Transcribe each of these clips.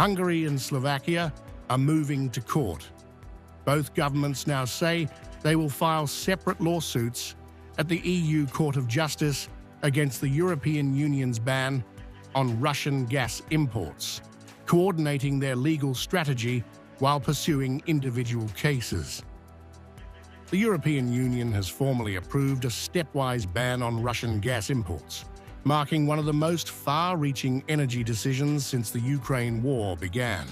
Hungary and Slovakia are moving to court. Both governments now say they will file separate lawsuits at the EU Court of Justice against the European Union's ban on Russian gas imports, coordinating their legal strategy while pursuing individual cases. The European Union has formally approved a stepwise ban on Russian gas imports, marking one of the most far-reaching energy decisions since the Ukraine war began.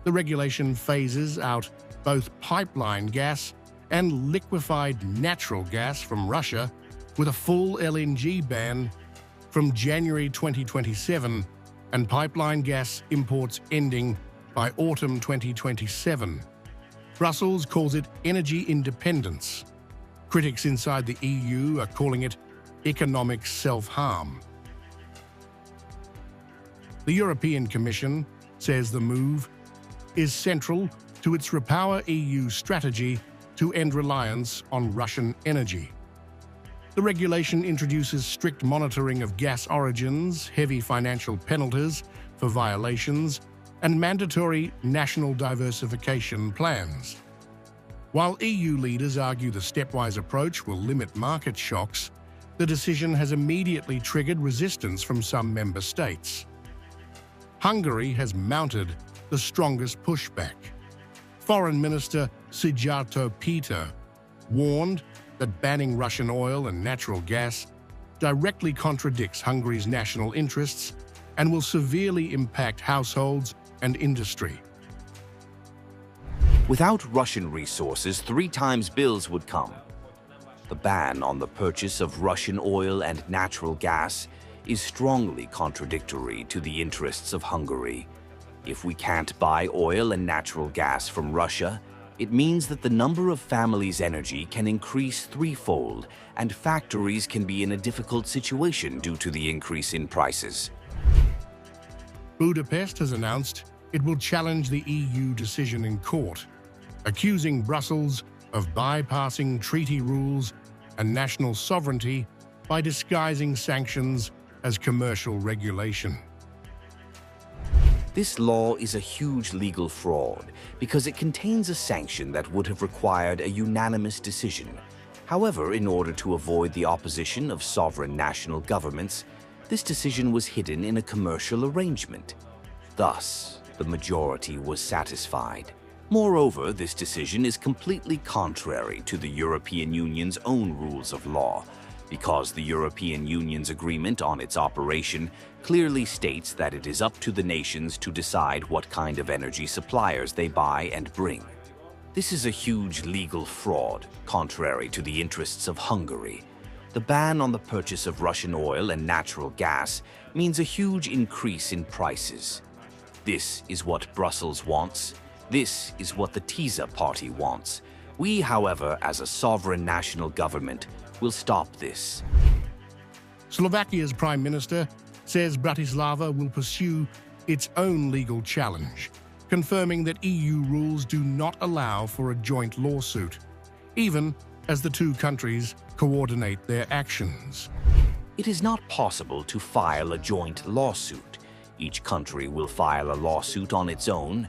The regulation phases out both pipeline gas and liquefied natural gas from Russia, with a full LNG ban from January 2027 and pipeline gas imports ending by autumn 2027. Brussels calls it energy independence. Critics inside the EU are calling it economic self-harm. The European Commission says the move is central to its Repower EU strategy to end reliance on Russian energy. The regulation introduces strict monitoring of gas origins, heavy financial penalties for violations, and mandatory national diversification plans. While EU leaders argue the stepwise approach will limit market shocks, the decision has immediately triggered resistance from some member states. Hungary has mounted the strongest pushback. Foreign Minister Szijjártó Péter warned that banning Russian oil and natural gas directly contradicts Hungary's national interests and will severely impact households and industry. Without Russian resources, 3 times bills would come. The ban on the purchase of Russian oil and natural gas is strongly contradictory to the interests of Hungary. If we can't buy oil and natural gas from Russia, it means that the number of families' energy can increase threefold, and factories can be in a difficult situation due to the increase in prices. Budapest has announced it will challenge the EU decision in court, accusing Brussels of bypassing treaty rules and national sovereignty by disguising sanctions as commercial regulation. This law is a huge legal fraud because it contains a sanction that would have required a unanimous decision. However, in order to avoid the opposition of sovereign national governments, this decision was hidden in a commercial arrangement. Thus, the majority was satisfied. Moreover, this decision is completely contrary to the European Union's own rules of law, because the European Union's agreement on its operation clearly states that it is up to the nations to decide what kind of energy suppliers they buy and bring. This is a huge legal fraud, contrary to the interests of Hungary. The ban on the purchase of Russian oil and natural gas means a huge increase in prices. This is what Brussels wants. This is what the TISA party wants. We, however, as a sovereign national government, will stop this. Slovakia's Prime Minister says Bratislava will pursue its own legal challenge, confirming that EU rules do not allow for a joint lawsuit, even as the two countries coordinate their actions. It is not possible to file a joint lawsuit. Each country will file a lawsuit on its own,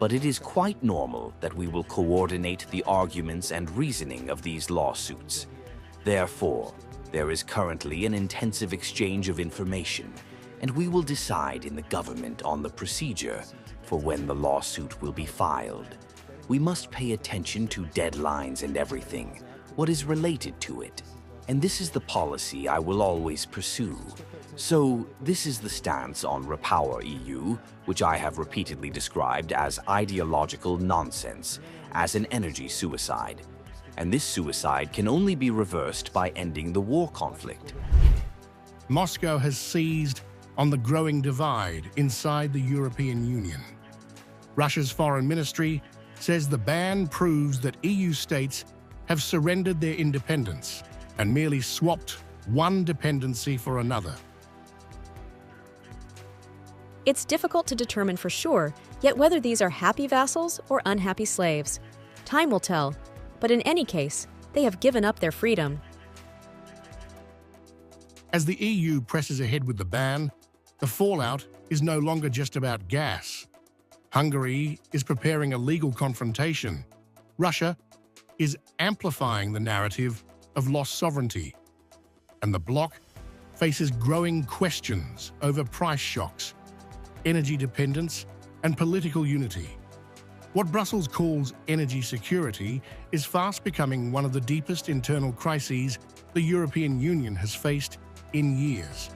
but it is quite normal that we will coordinate the arguments and reasoning of these lawsuits. Therefore, there is currently an intensive exchange of information, and we will decide in the government on the procedure for when the lawsuit will be filed. We must pay attention to deadlines and everything, what is related to it. And this is the policy I will always pursue. So, this is the stance on Repower EU, which I have repeatedly described as ideological nonsense, as an energy suicide. And this suicide can only be reversed by ending the war conflict. Moscow has seized on the growing divide inside the European Union. Russia's foreign ministry says the ban proves that EU states have surrendered their independence and merely swapped one dependency for another. It's difficult to determine for sure yet whether these are happy vassals or unhappy slaves. Time will tell. But in any case, they have given up their freedom. As the EU presses ahead with the ban, the fallout is no longer just about gas. Hungary is preparing a legal confrontation. Russia is amplifying the narrative of lost sovereignty. And the bloc faces growing questions over price shocks, energy dependence, and political unity. What Brussels calls energy security is fast becoming one of the deepest internal crises the European Union has faced in years.